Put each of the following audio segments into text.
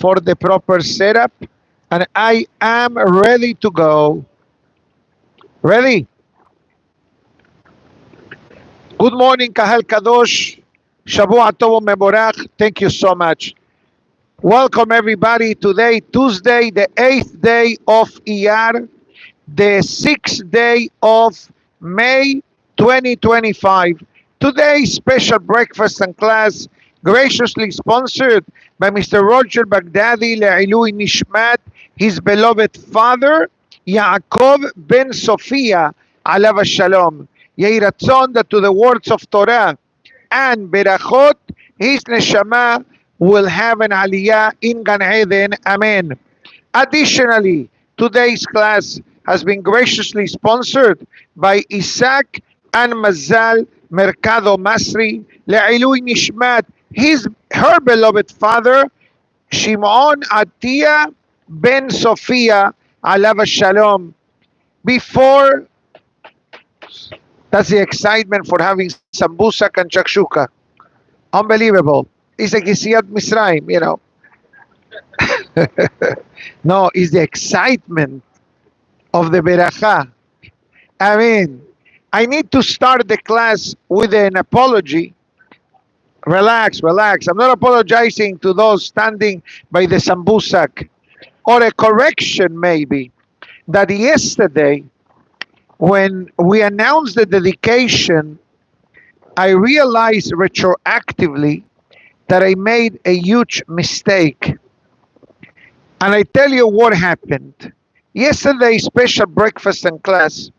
for the proper setup, and I am ready to go. Ready? Good morning, Kahal Kadosh. Shavua Tov Meborach. Thank you so much. Welcome everybody. Today, Tuesday, the 8th day of Iyar, the 6th day of May 2025. Today's special breakfast and class graciously sponsored by Mr. Roger Baghdadi Le'ilui Nishmat, his beloved father, Yaakov ben Sophia, alav shalom. Yehi ratzon that to the words of Torah and Berachot, his neshama will have an aliyah in Gan Eden. Amen. Additionally, today's class has been graciously sponsored by Itzhak and Mazal Mercado Masri Le'ilui Nishmat, her beloved father, Shimon Atiyah ben Sophia, alav shalom. Before, that's the excitement for having sambusak and shakshuka. Unbelievable. It's like Yisiyat Misraim, you know. No, it's the excitement of the beracha. I mean, I need to start the class with an apology. Relax, relax. I'm not apologizing to those standing by the sambusak. Or a correction, maybe, that yesterday, when we announced the dedication, I realized retroactively that I made a huge mistake. And I tell you what happened. Yesterday's special breakfast and class,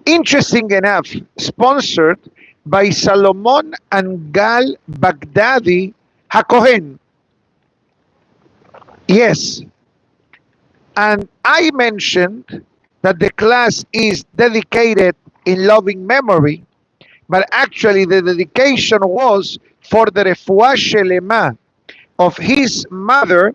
interesting enough, sponsored by Salomon and Gal Baghdadi HaKohen. Yes. And I mentioned that the class is dedicated in loving memory, but actually the dedication was for the refuah shelema of his mother,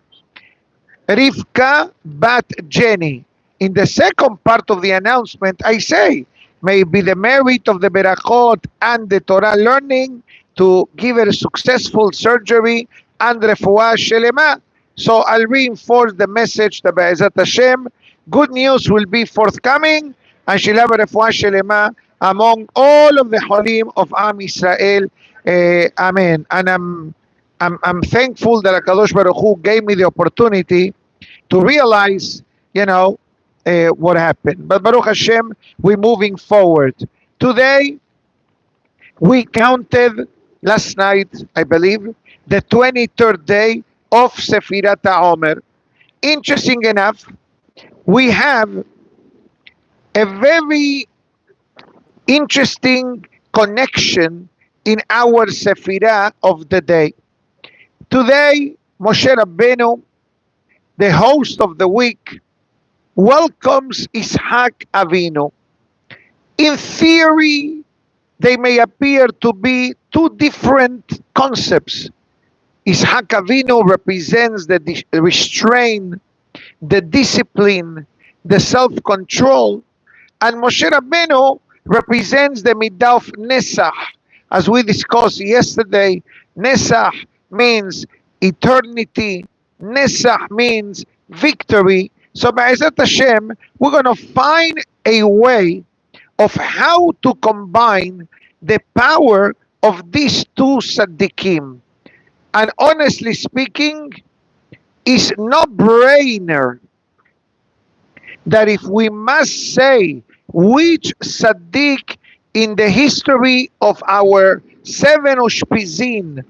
Rivka Bat Jenny. In the second part of the announcement, I say, may it be the merit of the berachot and the Torah learning to give her a successful surgery and refuah shelema. So I'll reinforce the message that Be'ezat Hashem, good news will be forthcoming, and she'll have a refuah shelema among all of the cholim of Am Israel. Amen. And I'm thankful that HaKadosh Baruch Hu gave me the opportunity to realize, what happened. But Baruch Hashem, we're moving forward. Today, we counted last night, I believe, the 23rd day of Sefirat Omer. Interesting enough, we have a very interesting connection in our Sefirah of the day. Today, Moshe Rabbeinu, the host of the week, welcomes Itzhak Avinu. In theory, they may appear to be two different concepts. Itzhak Avinu represents the restraint, the discipline, the self-control, and Moshe Rabbeinu represents the midah of Nesach. As we discussed yesterday, Nesach means eternity, Nesach means victory. So Be'ezat Hashem, we're going to find a way of how to combine the power of these two tzaddikim. And honestly speaking, it's no-brainer that if we must say which tzaddik in the history of our seven Ushpizin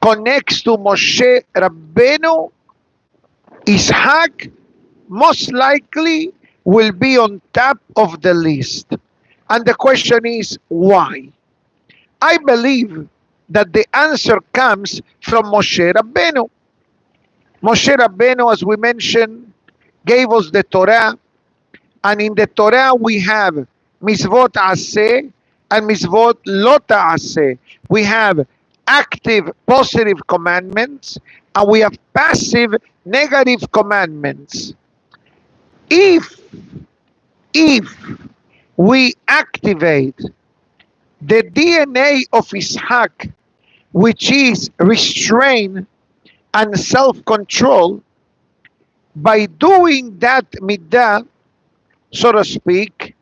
connects to Moshe Rabbeinu, Itzhak most likely will be on top of the list. And the question is, why? I believe that the answer comes from Moshe Rabbeinu. Moshe Rabbeinu, as we mentioned, gave us the Torah, and in the Torah we have mitzvot aseh and mitzvot lo ta'aseh. We have active positive commandments, and we have passive negative commandments. If we activate the DNA of Itzhak, which is restraint and self-control, by doing that midah, so to speak,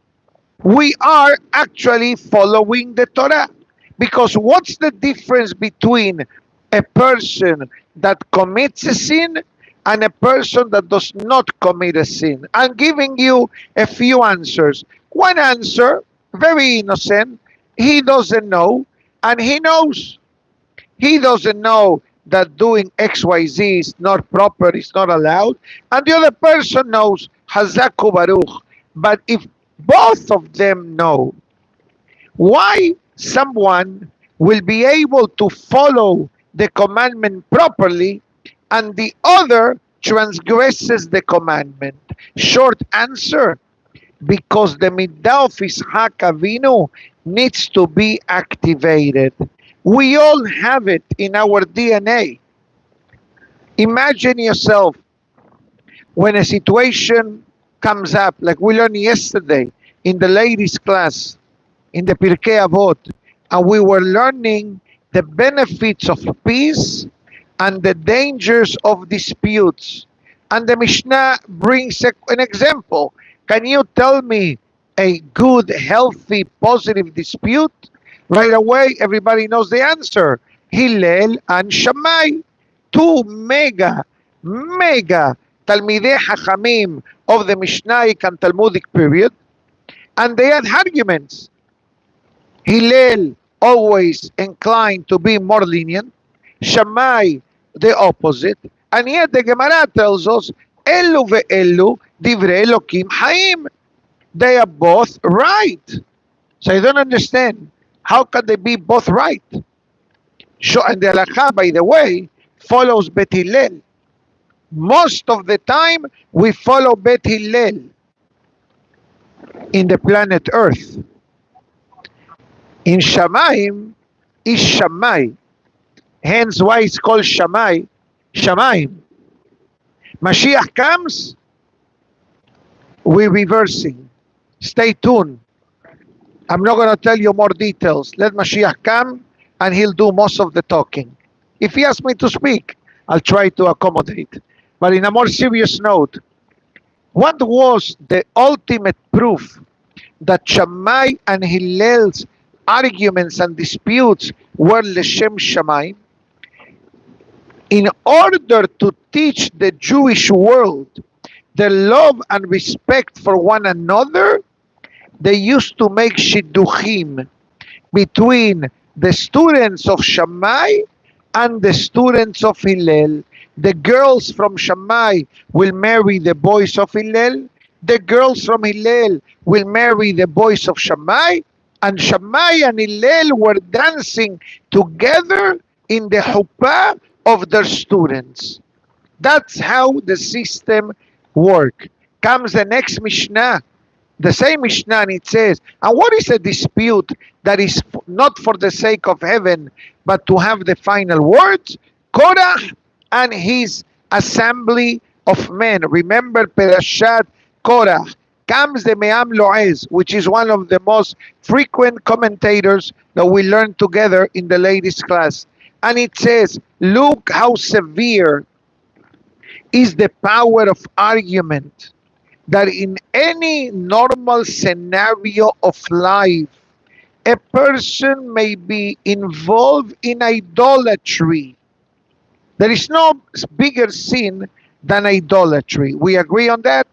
we are actually following the Torah. Because what's the difference between a person that commits a sin and a person that does not commit a sin? I'm giving you a few answers. One answer, very innocent, he doesn't know, and he knows. He doesn't know that doing XYZ is not proper, it's not allowed, and the other person knows, Hazaku Baruch. But if both of them know, why someone will be able to follow the commandment properly and the other transgresses the commandment? Short answer, because the midah of Itzhak Avinu needs to be activated. We all have it in our DNA. Imagine yourself when a situation comes up, like we learned yesterday in the ladies' class, in the Pirkei Avot, and we were learning the benefits of peace and the dangers of disputes. And the Mishnah brings an example. Can you tell me a good, healthy, positive dispute? Right away, everybody knows the answer. Hillel and Shammai, two mega Talmidei Hachamim of the Mishnaic and Talmudic period, and they had arguments. Hillel always inclined to be more lenient, Shammai the opposite, and yet the Gemara tells us, Elu ve'elu divrei Elokim Haim. They are both right. So I don't understand. How can they be both right? And the halakha, by the way, follows Bet Hillel. Most of the time, we follow Bet Hillel in the planet Earth. In Shamayim is Shammai. Hence why it's called Shammai, Shamayim. Mashiach comes, we're reversing. Stay tuned. I'm not going to tell you more details. Let Mashiach come and he'll do most of the talking. If he asks me to speak, I'll try to accommodate. But in a more serious note, what was the ultimate proof that Shammai and Hillel's arguments and disputes were Leshem Shammai? In order to teach the Jewish world the love and respect for one another, they used to make shidduchim between the students of Shammai and the students of Hillel. The girls from Shammai will marry the boys of Hillel. The girls from Hillel will marry the boys of Shammai. And Shammai and Hillel were dancing together in the chuppah of their students. That's how the system works. Comes the next Mishnah, the same Mishnah, and it says, and what is a dispute that is not for the sake of heaven, but to have the final words? Korah and his assembly of men. Remember Perashat Korah. Comes the Me'am Lo'ez, which is one of the most frequent commentators that we learned together in the ladies' class. And it says, look how severe is the power of argument, that in any normal scenario of life, a person may be involved in idolatry. There is no bigger sin than idolatry. We agree on that?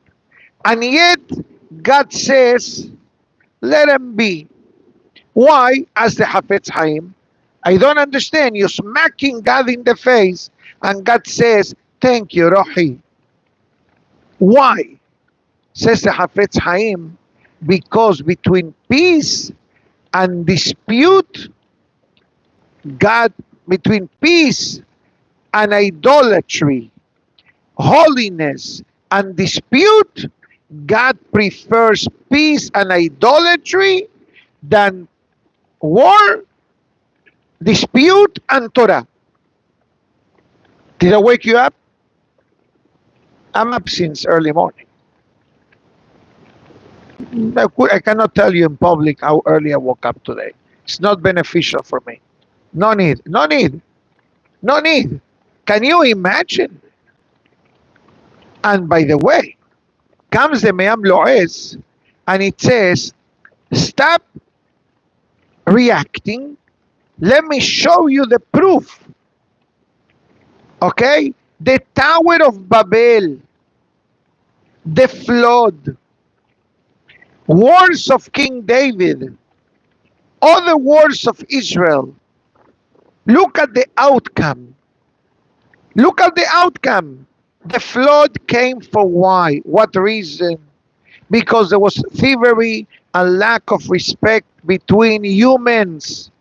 And yet, God says, let him be. Why? As the Hafetz Haim, I don't understand. You're smacking God in the face, and God says, thank you, Rohi. Why? Says the Hafetz Haim, because between peace and dispute, God, between peace and idolatry, holiness and dispute, God prefers peace and idolatry than war, dispute, and Torah. Did I wake you up? I'm up since early morning. I cannot tell you in public how early I woke up today. It's not beneficial for me. No need. No need. No need. Can you imagine? And by the way, comes the Me'am Lo'ez and it says, stop reacting. Let me show you the proof. Okay? The Tower of Babel, the flood, wars of King David, other wars of Israel. Look at the outcome. Look at the outcome. The flood came for why? What reason? Because there was thievery and lack of respect between humans.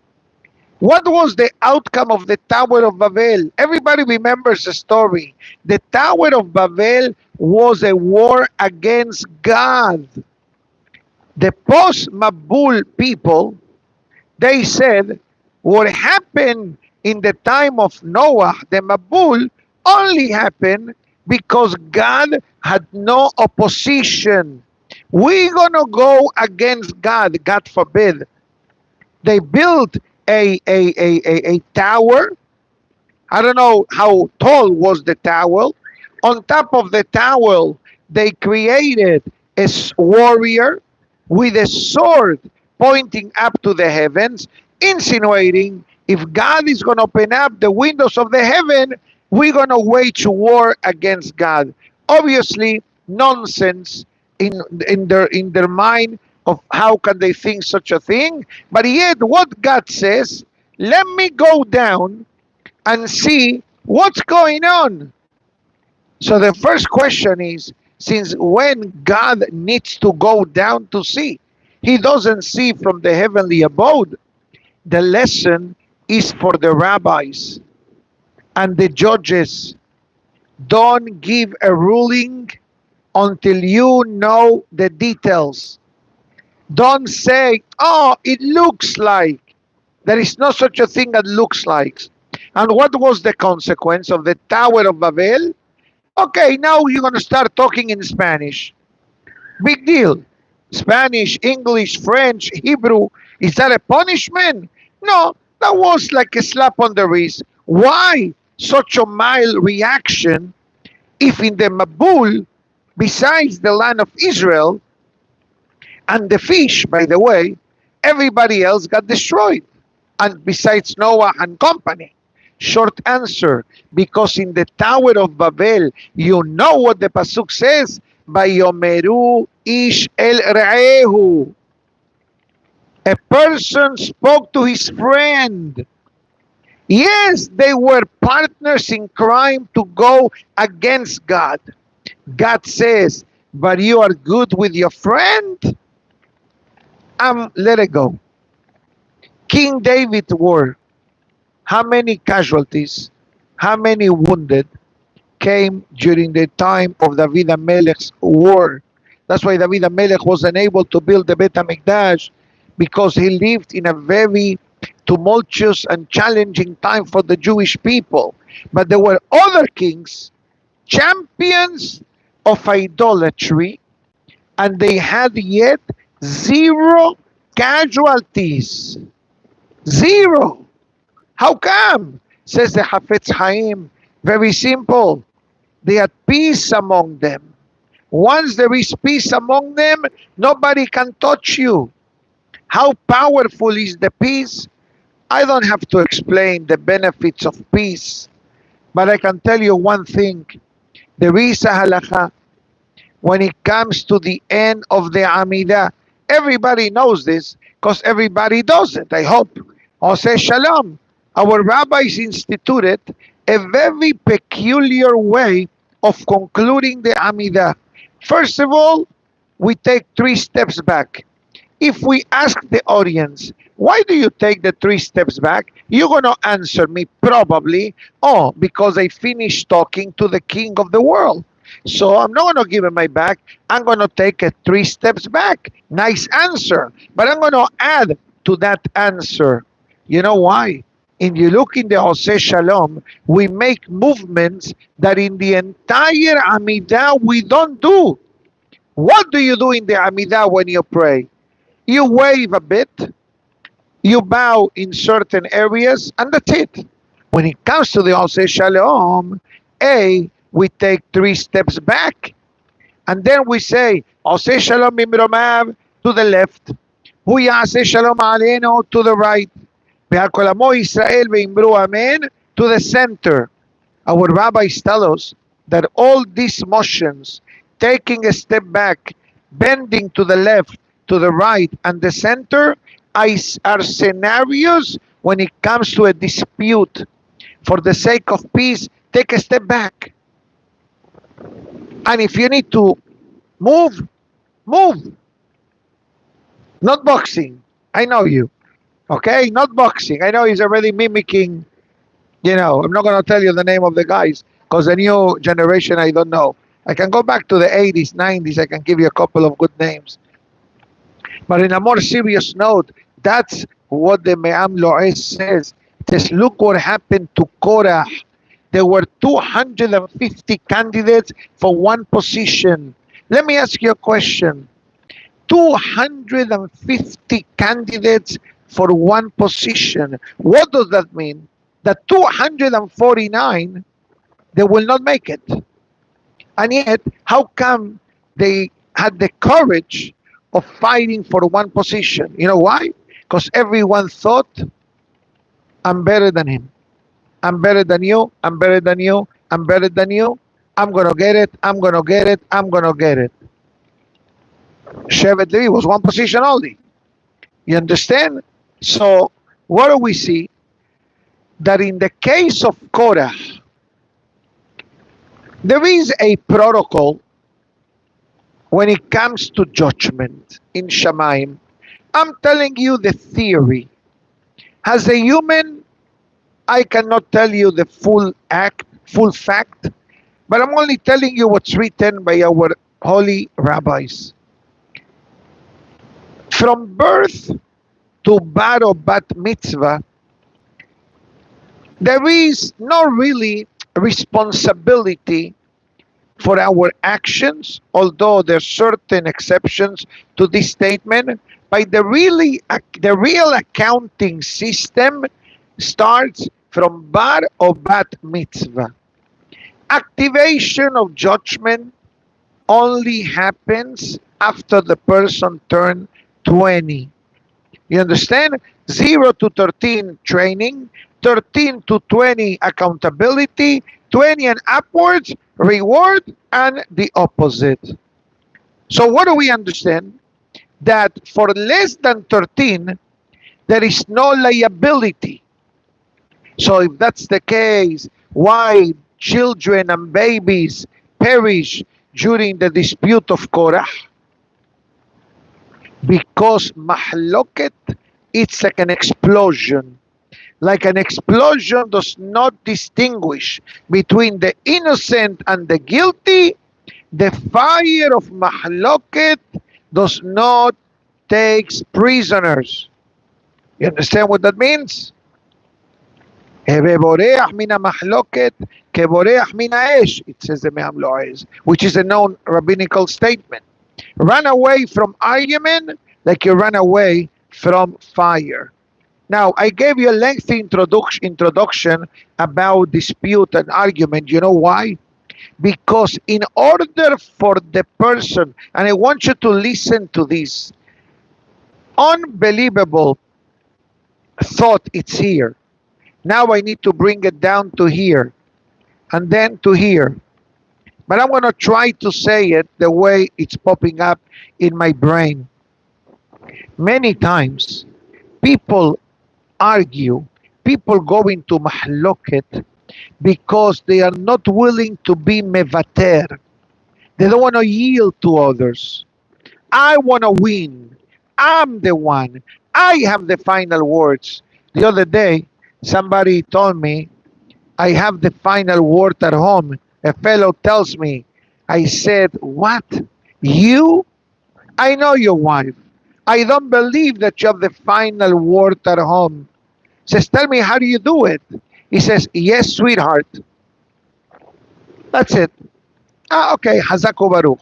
What was the outcome of the Tower of Babel? Everybody remembers the story. The Tower of Babel was a war against God. The post-Mabul people, they said, what happened in the time of Noah, the Mabul, only happened because God had no opposition. We're going to go against God, God forbid. They built a tower. I don't know how tall was the tower. On top of the tower, they created a warrior with a sword pointing up to the heavens, insinuating if God is going to open up the windows of the heaven, we're going to wage war against God. Obviously, nonsense in their mind of how can they think such a thing. But yet, what God says, let me go down and see what's going on. So the first question is, since when God needs to go down to see? He doesn't see from the heavenly abode. The lesson is for the rabbis and the judges. Don't give a ruling until you know the details. Don't say, oh, it looks like. There is no such a thing as looks like. And what was the consequence of the Tower of Babel? Okay, now you're going to start talking in Spanish. Big deal. Spanish, English, French, Hebrew. Is that a punishment? No, that was like a slap on the wrist. Why such a mild reaction if in the Mabul, besides the land of Israel and the fish, by the way, everybody else got destroyed? And besides Noah and company. Short answer, because in the Tower of Babel, you know what the Pasuk says, Vayomeru ish el re'ehu. A person spoke to his friend. Yes, they were partners in crime to go against God. God says, but you are good with your friend? Let it go. King David war. How many casualties, how many wounded came during the time of David HaMelech's war? That's why David HaMelech was unable to build the Bet HaMikdash, because he lived in a very tumultuous and challenging time for the Jewish people. But there were other kings, champions of idolatry, and they had yet zero casualties. Zero. How come? Says the Hafetz Chaim. Very simple. They had peace among them. Once there is peace among them, nobody can touch you. How powerful is the peace? I don't have to explain the benefits of peace, but I can tell you one thing. There is a halakha when it comes to the end of the Amidah. Everybody knows this because everybody does it, I hope. Oseh Shalom. Our rabbis instituted a very peculiar way of concluding the Amidah. First of all, we take 3 steps back. If we ask the audience, why do you take the 3 steps back? You're going to answer me probably, oh, because I finished talking to the king of the world. So I'm not going to give him my back. I'm going to take 3 steps back. Nice answer. But I'm going to add to that answer. You know why? If you look in the Oseh Shalom, we make movements that in the entire Amidah we don't do. What do you do in the Amidah when you pray? You wave a bit, you bow in certain areas, and that's it. When it comes to the Oseh Shalom, we take 3 steps back, and then we say, Oseh Shalom Imromav to the left, Hu Yaseh Shalom Aleinu to the right, Ve'al Amo Israel Ve'imru Amen to the center. Our rabbis tell us that all these motions, taking a step back, bending to the left, to the right, and the center, are scenarios when it comes to a dispute. For the sake of peace, take a step back. And if you need to move, move. Not boxing. I know you. Okay? Not boxing. I know he's already mimicking. I'm not going to tell you the name of the guys because the new generation, I don't know. I can go back to the 80s, 90s. I can give you a couple of good names. But in a more serious note, that's what the Me'am Lo'ez says. It says, look what happened to Korah. There were 250 candidates for one position. Let me ask you a question. 250 candidates for one position. What does that mean? That 249, they will not make it. And yet, how come they had the courage of fighting for one position? You know why? Because everyone thought, I'm better than him. I'm better than you. I'm better than you. I'm better than you. I'm going to get it. I'm going to get it. I'm going to get it. Shevet Levi was one position only. You understand? So what do we see? That in the case of Korah, there is a protocol when it comes to judgment in Shamayim. I'm telling you the theory. As a human, I cannot tell you the full fact, but I'm only telling you what's written by our holy rabbis. From birth to bar or bat mitzvah, there is no really responsibility for our actions, although there are certain exceptions to this statement. But the real accounting system starts from bar or bat mitzvah. Activation of judgment only happens after the person turns 20. You understand? 0 to 13 training, 13 to 20 accountability, 20 and upwards reward, and the opposite. So what do we understand? That for less than 13, there is no liability. So if that's the case, why children and babies perish during the dispute of Korah? Because mahloket, it's like an explosion. Like an explosion does not distinguish between the innocent and the guilty, the fire of mahloket does not take prisoners. You understand what that means? It says the Me'am Lo'ez, which is a known rabbinical statement. Run away from argument like you run away from fire. Now, I gave you a lengthy introduction about dispute and argument. You know why? Because in order for the person, and I want you to listen to this, unbelievable thought, it's here. Now I need to bring it down to here, and then to here. But I'm going to try to say it the way it's popping up in my brain. Many times, people argue, people go into mahloket because they are not willing to be mevater. They don't want to yield to others. I want to win. I'm the one. I have the final words. The other day, somebody told me, I have the final word at home. A fellow tells me, I said, what? You? I know your wife. I don't believe that you have the final word at home. Says, tell me, how do you do it? He says, yes, sweetheart. That's it. Okay, Hazaku Baruch.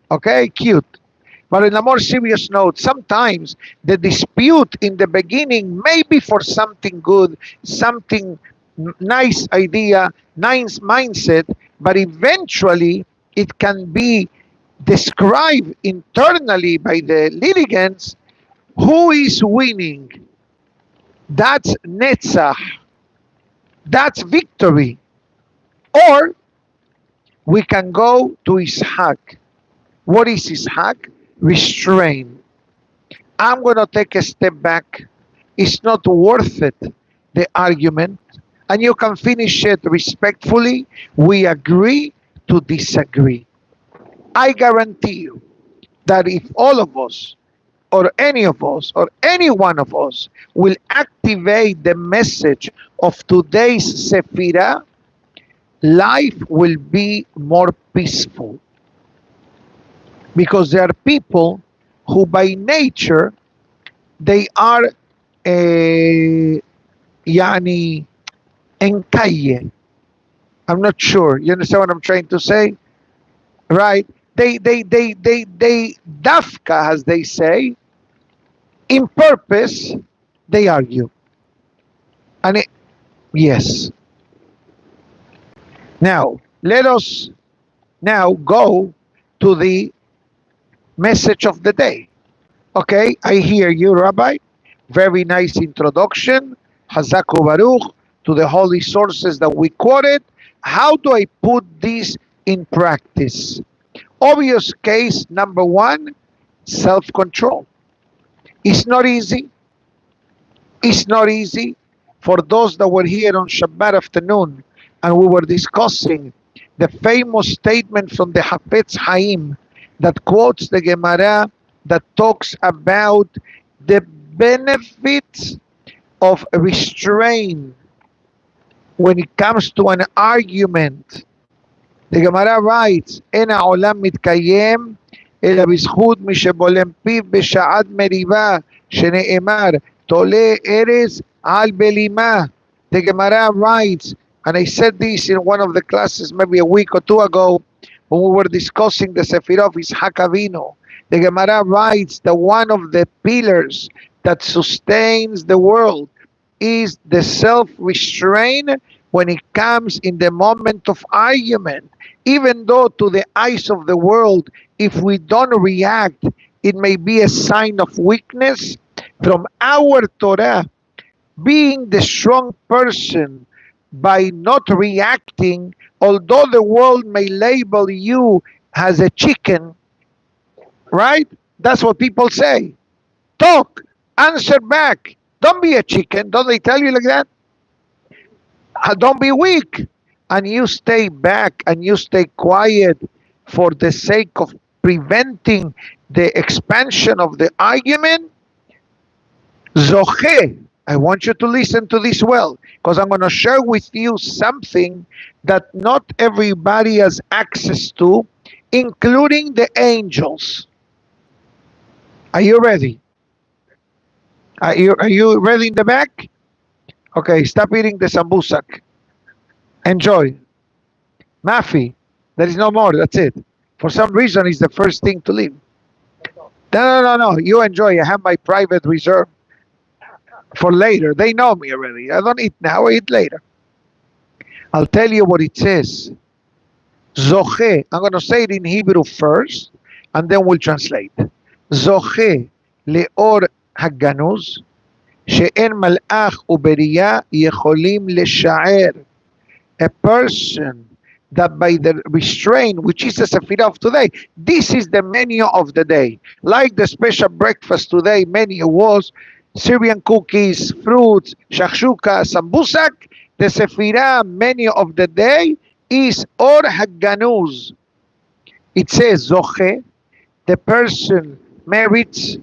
Okay, cute. But in a more serious note, sometimes the dispute in the beginning may be for something good, something nice idea, nice mindset, but eventually it can be described internally by the litigants who is winning. That's netzach, that's victory. Or we can go to Itzhak. What is Itzhak? Restrain. I'm going to take a step back. It's not worth it, the argument. And you can finish it respectfully. We agree to disagree. I guarantee you that if all of us, or any of us, or any one of us, will activate the message of today's Sephirah, life will be more peaceful. Because there are people who by nature, they are yani en calle. I'm not sure. You understand what I'm trying to say? Right? They dafka, as they say, in purpose, they argue. And yes. Now, let us now go to the message of the day. Okay, I hear you, Rabbi. Very nice introduction. Hazaku Baruch to the holy sources that we quoted. How do I put this in practice? Obvious case number one, self-control. It's not easy. It's not easy. For those that were here on Shabbat afternoon and we were discussing the famous statement from the Hafetz Haim that quotes the Gemara that talks about the benefits of restraint when it comes to an argument. The Gemara writes, "En ha'olam mitkayem ela bizchut mi shebolem piv b'sha'at meriva shene'emar tole eres al belima." The Gemara writes, and I said this in one of the classes maybe a week or two ago when we were discussing the Sephirah of Itzhak Avinu. The Gemara writes that one of the pillars that sustains the world is the self-restraint when it comes in the moment of argument. Even though to the eyes of the world, if we don't react, it may be a sign of weakness. From our Torah, being the strong person by not reacting, although the world may label you as a chicken, right? That's what people say. Talk, answer back. Don't be a chicken. Don't they tell you like that? Don't be weak. And you stay back and you stay quiet for the sake of preventing the expansion of the argument. Zoche. I want you to listen to this well, because I'm going to share with you something that not everybody has access to, including the angels. Are you ready? Are you ready in the back? Okay, stop eating the sambusak. Enjoy. Mafi, there is no more, that's it. For some reason, it's the first thing to leave. No. You enjoy. I have my private reserve for later. They know me already. I don't eat now, I eat later. I'll tell you what it says. Zoche. I'm going to say it in Hebrew first, and then we'll translate. Zoche leor haganuz, she'en malach uberiya yecholim leshaer. A person that by the restraint, which is the Sephirah of today, this is the menu of the day. Like the special breakfast today, menu was Syrian cookies, fruits, shakshuka, sambusak. The Sephirah menu of the day is Or Haganuz. It says Zoche, the person merits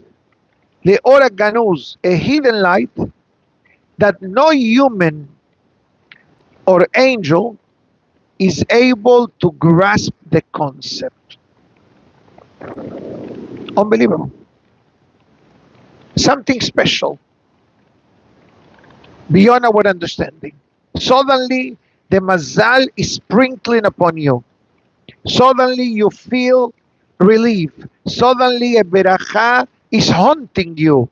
the Or Haganuz, a hidden light that no human or angel is able to grasp the concept. Unbelievable. Something special beyond our understanding. Suddenly, the mazal is sprinkling upon you. Suddenly, you feel relief. Suddenly, a beracha is haunting you.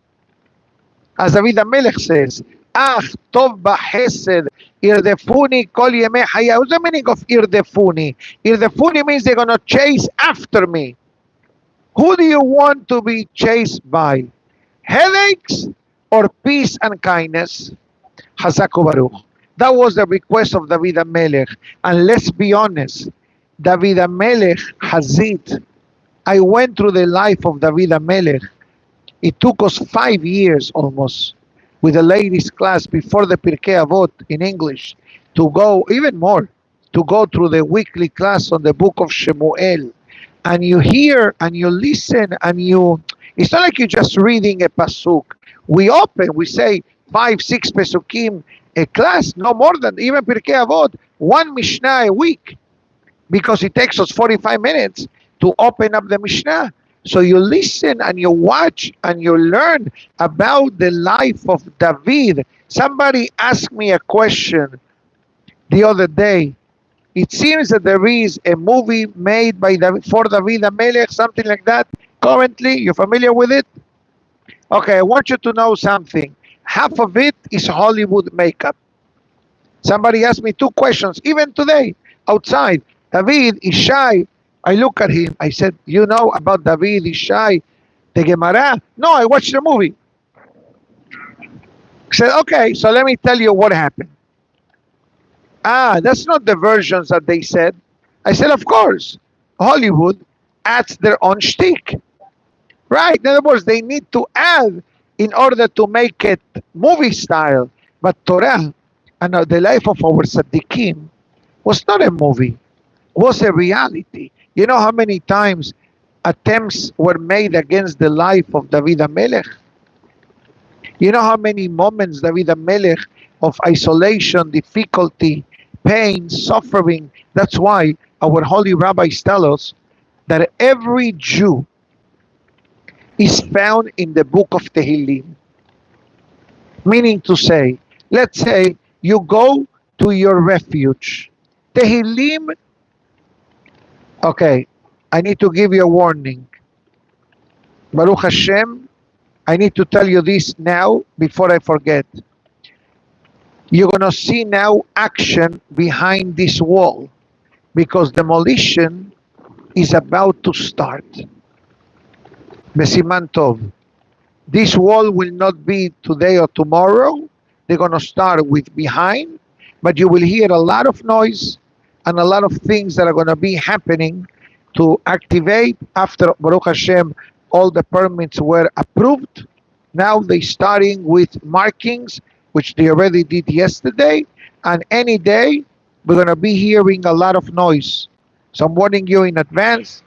As David HaMelech says, Ach tov b'chesed Irdefuni kol yemei hayai. What's the meaning of irdefuni? Irdefuni means they're going to chase after me. Who do you want to be chased by? Headaches or peace and kindness? Hazaku Baruch. That was the request of David HaMelech. And let's be honest, David HaMelech Hazit. I went through the life of David HaMelech. It took us 5 years almost with the ladies class before the Pirkei Avot in English to go, even more, to go through the weekly class on the book of Shmuel. And you hear and you listen and it's not like you're just reading a pasuk. We open, we say 5, 6 pesukim a class, no more than even Pirkei Avot, 1 Mishnah a week, because it takes us 45 minutes to open up the Mishnah. So you listen and you watch and you learn about the life of David. Somebody asked me a question the other day. It seems that there is a movie made by for David HaMelech, something like that. Currently, you're familiar with it? Okay, I want you to know something. Half of it is Hollywood makeup. Somebody asked me 2 questions, even today, outside. David is shy. I look at him. I said, you know about David is shy, the Gemara? No, I watched the movie. I said, okay, so let me tell you what happened. That's not the versions that they said. I said, of course, Hollywood adds their own shtick. Right? In other words, they need to add in order to make it movie style. But Torah and the life of our Tzaddikim was not a movie, was a reality. You know how many times attempts were made against the life of David HaMelech? You know how many moments David HaMelech of isolation, difficulty, pain, suffering. That's why our holy rabbis tell us that every Jew is found in the book of Tehillim. Meaning to say, let's say you go to your refuge. Tehillim. Okay, I need to give you a warning. Baruch Hashem, I need to tell you this now before I forget. You're going to see now action behind this wall because demolition is about to start. Besiman Tov. This wall will not be today or tomorrow. They're going to start with behind, but you will hear a lot of noise and a lot of things that are going to be happening to activate after Baruch Hashem all the permits were approved. Now they're starting with markings, which they already did yesterday, and any day we're going to be hearing a lot of noise. So I'm warning you in advance.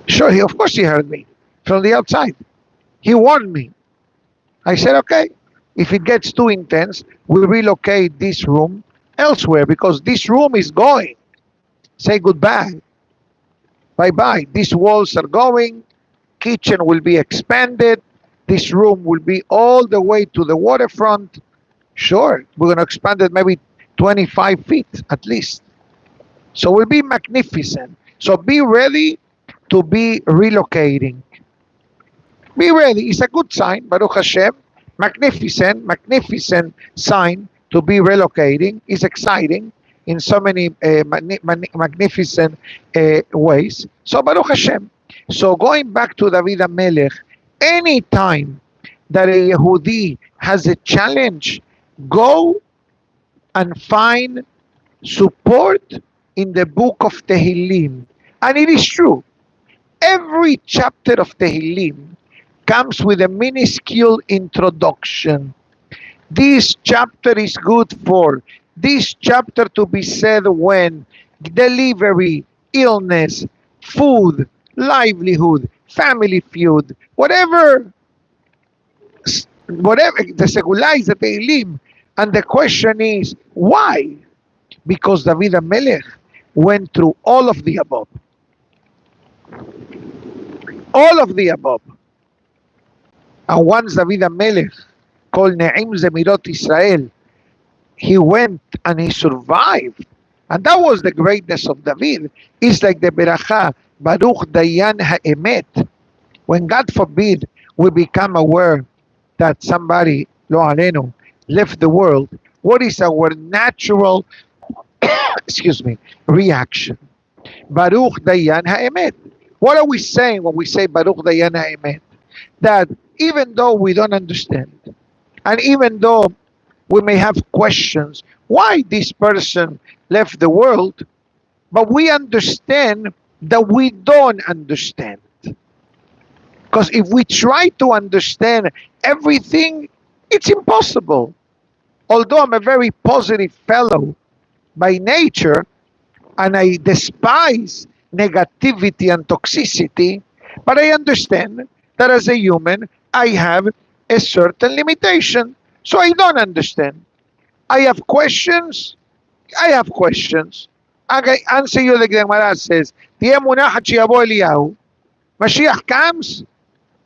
Sure, of course he heard me from the outside. He warned me. I said, okay, if it gets too intense, we relocate this room elsewhere because this room is going. Say goodbye. Bye-bye. These walls are going. Kitchen will be expanded. This room will be all the way to the waterfront. Sure, we're going to expand it maybe 25 feet at least. So we'll be magnificent. So be ready to be relocating. Be ready. It's a good sign, Baruch Hashem. Magnificent sign to be relocating. It's exciting in so many magnificent ways. So Baruch Hashem. So going back to David HaMelech, any time that a Yehudi has a challenge, go and find support in the book of Tehillim. And it is true. Every chapter of Tehillim comes with a minuscule introduction. This chapter is good for this chapter to be said when delivery, illness, food, livelihood, family feud, whatever the segula is the Tehillim. And the question is, why? Because David HaMelech went through all of the above. All of the above. And once David HaMelech called Ne'im Zemirot Israel, he went and he survived. And that was the greatness of David. It's like the Beracha, Baruch Dayan HaEmet. When God forbid, we become aware that somebody, lo alenu, left the world, what is our natural, excuse me, reaction? Baruch Dayan Ha'emet. What are we saying when we say Baruch Dayan Ha'emet? That even though we don't understand, and even though we may have questions why this person left the world, but we understand that we don't understand. Because if we try to understand everything, it's impossible. Although I'm a very positive fellow by nature, and I despise negativity and toxicity, but I understand that as a human, I have a certain limitation. So I don't understand. I have questions. I have questions. I answer you like the Gemara says, "Tiye munachat sheyavo Eliyahu." Mashiach comes.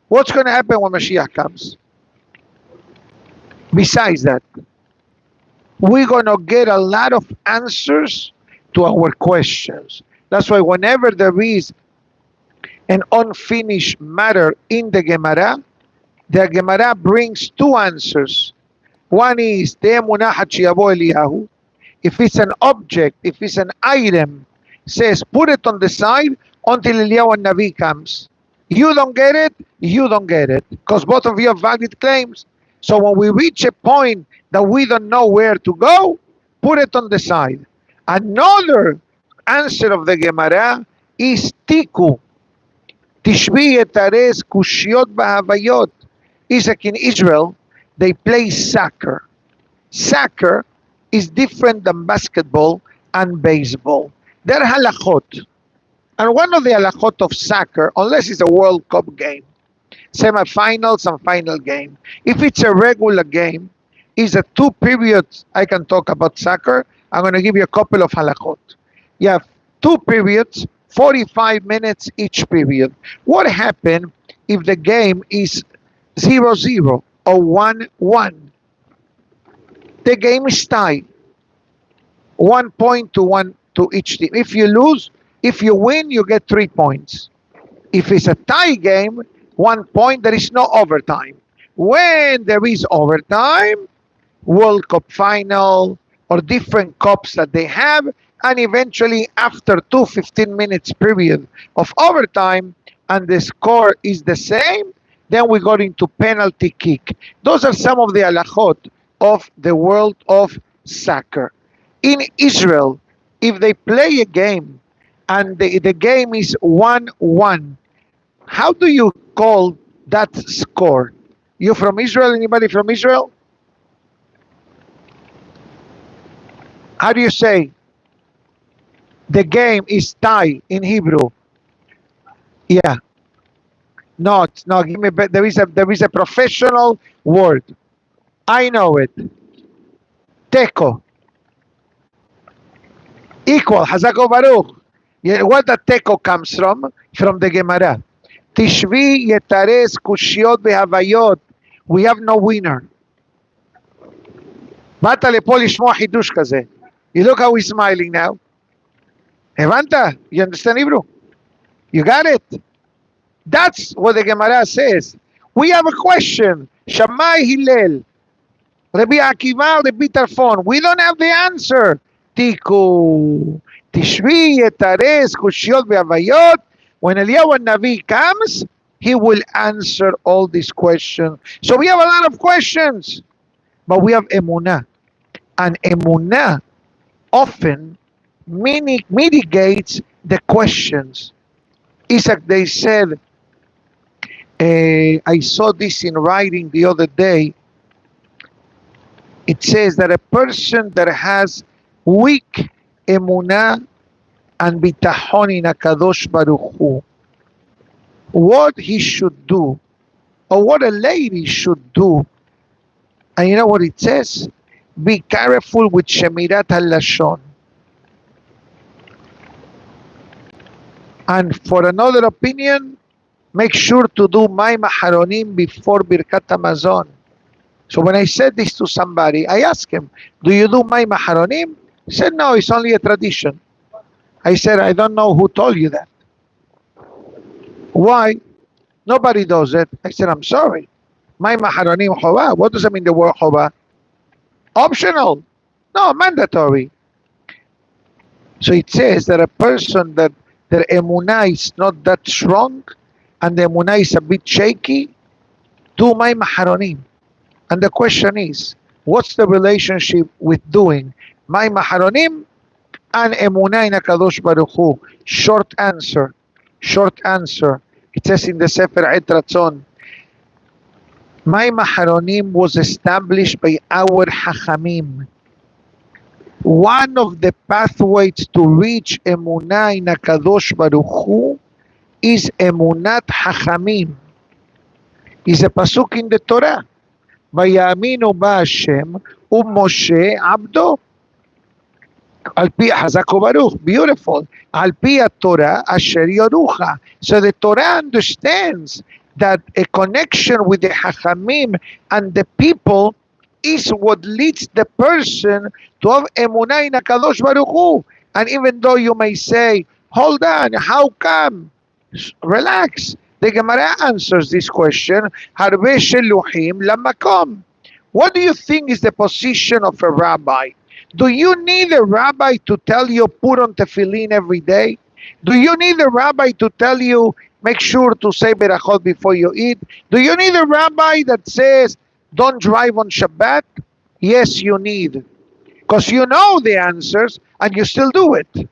What's going to happen when Mashiach comes? Besides that, we're going to get a lot of answers to our questions. That's why whenever there is an unfinished matter in the Gemara brings two answers. One is "Te'eh munachat sheyavo Eliyahu." If it's an object, if it's an item, says put it on the side until Eliyahu Navi comes. You don't get it, you don't get it, because both of you have valid claims. So when we reach a point that we don't know where to go, put it on the side. Another answer of the Gemara is Tiku. Tishbi etares kushiot b'havayot. Itzhak, in Israel, they play soccer. Soccer is different than basketball and baseball. They're halachot. And one of the halachot of soccer, unless it's a World Cup game, semifinals and final game, if it's a regular game, is a 2 periods. I can talk about soccer. I'm going to give you a couple of halachot. You have 2 periods, 45 minutes each period. What happens if the game is 0-0 or 1-1? The game is tied. 1 point to each team. If you lose, if you win, you get 3 points. If it's a tie game, 1 point, there is no overtime. When there is overtime, World Cup final or different cups that they have, and eventually after 2 15 minutes period of overtime and the score is the same, then we go into penalty kick. Those are some of the halachot of the world of soccer. In Israel, if they play a game and the game is 1-1, how do you call that score? You from Israel? Anybody from Israel? How do you say the game is tie in Hebrew? Yeah. No, give me. There is a professional word. I know it. Teko. Equal. Hazako Baruch. Yeah, what the teko comes from? From the Gemara. Tishvi yetares kushiot behavayot. We have no winner. באת לפה לשמוע חידוש כזה. You look how he's smiling now. הבנת? You understand Hebrew? You got it? That's what the Gemara says. We have a question. Shammai Hillel. Rabbi Akiva, Rabbi Tarfon. We don't have the answer. Tiku. Tishvi yetares kushiot behavayot. When Eliyahu Navi comes, he will answer all these questions. So we have a lot of questions. But we have emunah. And emunah often mitigates the questions. Itzhak, they said, I saw this in writing the other day. It says that a person that has weak emunah and bitachon in HaKadosh Baruch Hu, what he should do, or what a lady should do. And you know what it says? Be careful with Shemirat HaLashon. And for another opinion, make sure to do Mayim Aharonim before Birkat HaMazon. So when I said this to somebody, I asked him, do you do Mayim Aharonim? He said, no, it's only a tradition. I said, I don't know who told you that. Why? Nobody does it. I said, I'm sorry. My maharonim chova. What does it mean, the word chova? Optional. No, mandatory. So it says that a person that their emunah is not that strong and the emunah is a bit shaky, do my maharonim. And the question is, what's the relationship with doing my maharonim and emunah in HaKadosh Baruch Hu? Short answer. Short answer. It says in the Sefer Et Ratzon, my maharonim was established by our hachamim. One of the pathways to reach emunah in HaKadosh Baruch Hu is emunat hachamim. Is a pasuk in the Torah. Vayaminu ba'Hashem u'Moshe abdo. Al pi hazako baruch. Beautiful. Al pi Torah asher yorucha. So the Torah understands that a connection with the hachamim and the people is what leads the person to have emunah in HaKadosh Baruch Hu. And even though you may say, hold on, how come? Relax. The Gemara answers this question. Harbe sheluchim lamakom. What do you think is the position of a rabbi? Do you need a rabbi to tell you put on tefillin every day? Do you need a rabbi to tell you make sure to say berachot before you eat? Do you need a rabbi that says don't drive on Shabbat? Yes, you need. Because you know the answers and you still do it.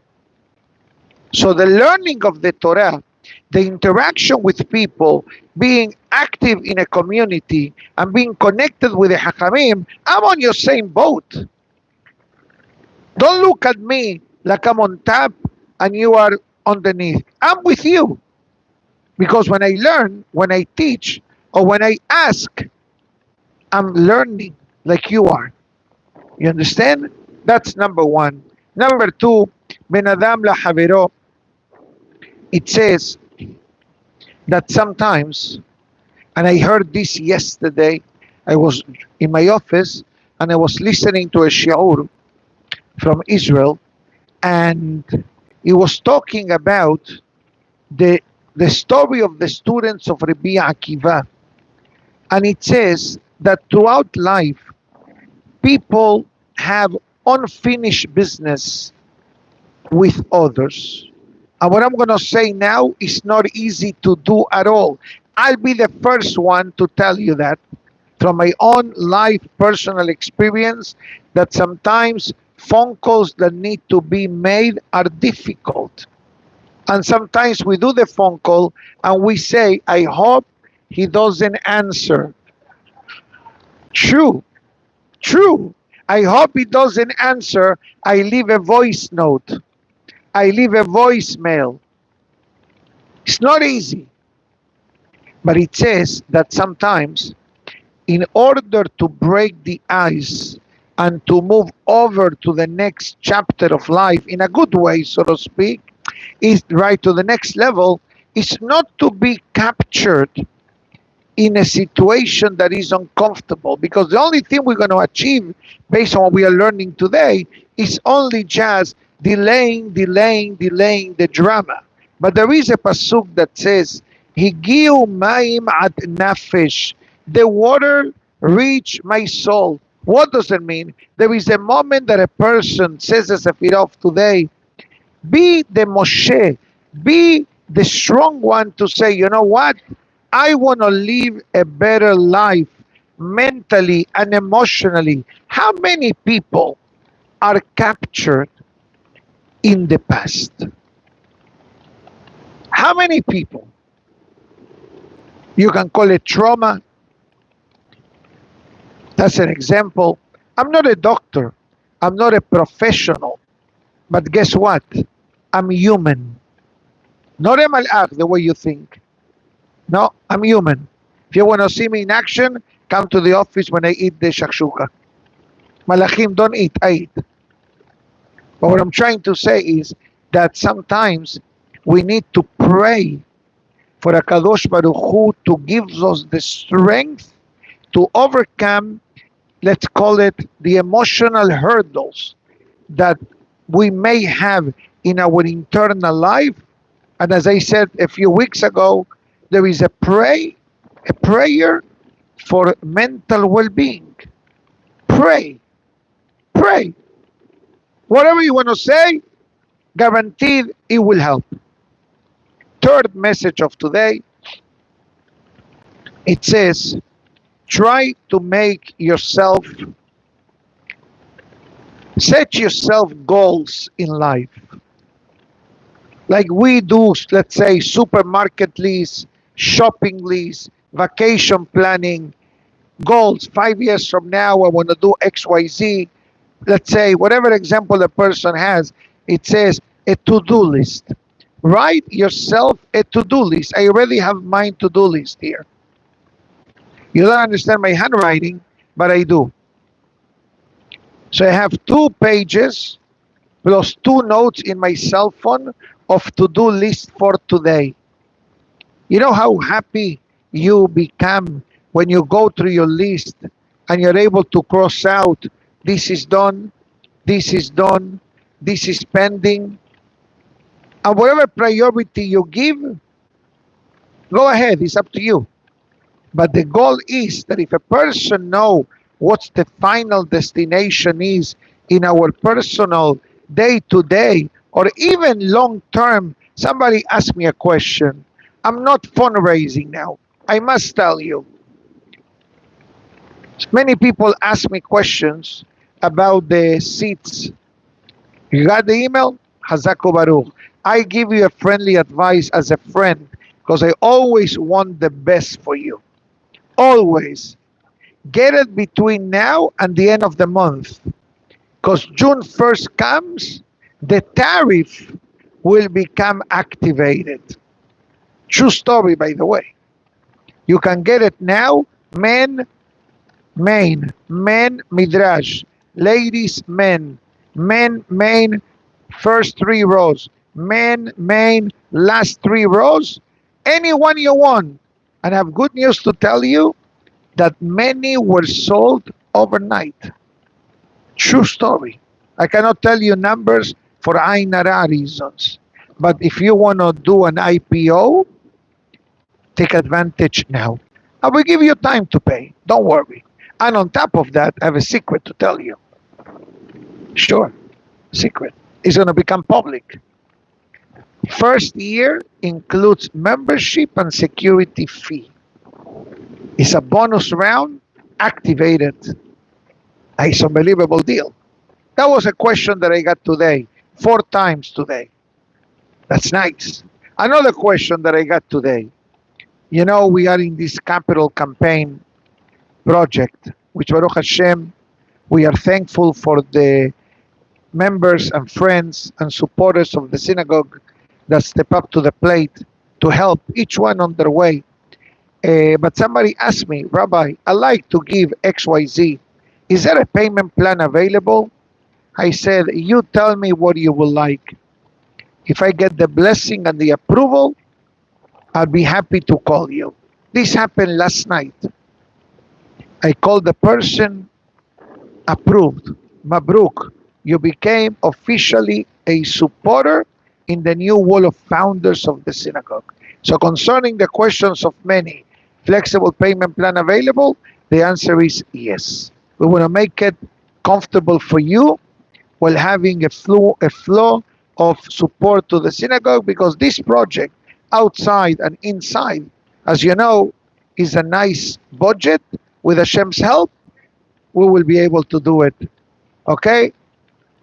So the learning of the Torah, the interaction with people, being active in a community and being connected with the Hachamim, I'm on your same boat. Don't look at me like I'm on top and you are underneath. I'm with you. Because when I learn, when I teach, or when I ask, I'm learning like you are. You understand? That's number one. Number two, Ben Adam lahavero. It says that sometimes, and I heard this yesterday, I was in my office and I was listening to a shiur from Israel, and he was talking about the story of the students of Rabbi Akiva. And it says that throughout life, people have unfinished business with others. And what I'm going to say now is not easy to do at all. I'll be the first one to tell you that from my own life, personal experience, that sometimes phone calls that need to be made are difficult. And sometimes we do the phone call and we say, I hope he doesn't answer. True. I hope he doesn't answer. I leave a voice note. I leave a voicemail. It's not easy. But it says that sometimes in order to break the ice and to move over to the next chapter of life in a good way, so to speak, is right to the next level, is not to be captured in a situation that is uncomfortable, because the only thing we're going to achieve based on what we are learning today is only just delaying the drama. But there is a pasuk that says, Higiu ma'im at nafesh, the water reached my soul. What does it mean? There is a moment that a person says as a Safra today, be the Moshe, be the strong one to say, you know what? I want to live a better life mentally and emotionally. How many people are captured in the past? How many people? You can call it trauma. That's an example. I'm not a doctor. I'm not a professional. But guess what? I'm human. Not a malach, the way you think. No, I'm human. If you want to see me in action, come to the office when I eat the shakshuka. Malachim don't eat, I eat. But what I'm trying to say is that sometimes we need to pray for HaKadosh Baruch Hu to give us the strength to overcome, let's call it, the emotional hurdles that we may have in our internal life. And as I said a few weeks ago, there is a prayer for mental well-being. Pray. Pray. Whatever you want to say, guaranteed it will help. Third message of today, it says, try to set yourself goals in life. Like we do, let's say, supermarket lists, shopping lists, vacation planning, goals. 5 years from now, I want to do XYZ. Let's say, whatever example the person has, it says a to-do list. Write yourself a to-do list. I already have my to-do list here. You don't understand my handwriting, but I do. So I have 2 pages plus 2 notes in my cell phone of to-do list for today. You know how happy you become when you go through your list and you're able to cross out, this is done, this is done, this is pending. And whatever priority you give, go ahead, it's up to you. But the goal is that if a person knows what the final destination is in our personal day-to-day or even long-term, somebody asked me a question. I'm not fundraising now. I must tell you. Many people ask me questions about the seats. You got the email? Hazako Baruch. I give you a friendly advice as a friend because I always want the best for you. Always. Get it between now and the end of the month. Because June 1st comes, the tariff will become activated. True story, by the way. You can get it now. Men, midrash. Ladies, men, main, first 3 rows. Men, main, last 3 rows. Anyone you want. And I have good news to tell you that many were sold overnight. True story. I cannot tell you numbers for Ain Hara reasons. But if you want to do an IPO, take advantage now. I will give you time to pay. Don't worry. And on top of that, I have a secret to tell you. Sure. Secret. It's going to become public. First year includes membership and security fee. It's a bonus round activated. It's an unbelievable deal. That was a question that I got today, 4 times today. That's nice. Another question that I got today. You know, we are in this capital campaign project, which Baruch Hashem, we are thankful for the members and friends and supporters of the synagogue that step up to the plate to help each one on their way. But somebody asked me, Rabbi, I like to give XYZ. Is there a payment plan available? I said, you tell me what you would like. If I get the blessing and the approval, I'll be happy to call you. This happened last night. I called the person, approved. Mabruk, you became officially a supporter in the new wall of founders of the synagogue. So concerning the questions of many, flexible payment plan available? The answer is yes. We want to make it comfortable for you while having a flow of support to the synagogue, because this project, outside and inside, as you know, is a nice budget. With Hashem's help, we will be able to do it. Okay?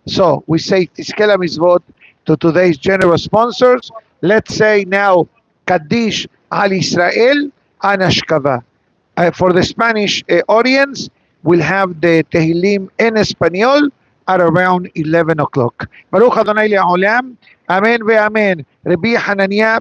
So we say Tizkela Mitzvot to today's generous sponsors. Let's say now Kaddish Al Israel and Ashkava. For the Spanish audience, we'll have the Tehillim en Espanol at around 11 o'clock. Baruch Adonai Le'olam. Amen ve amen. Rabbi Hanania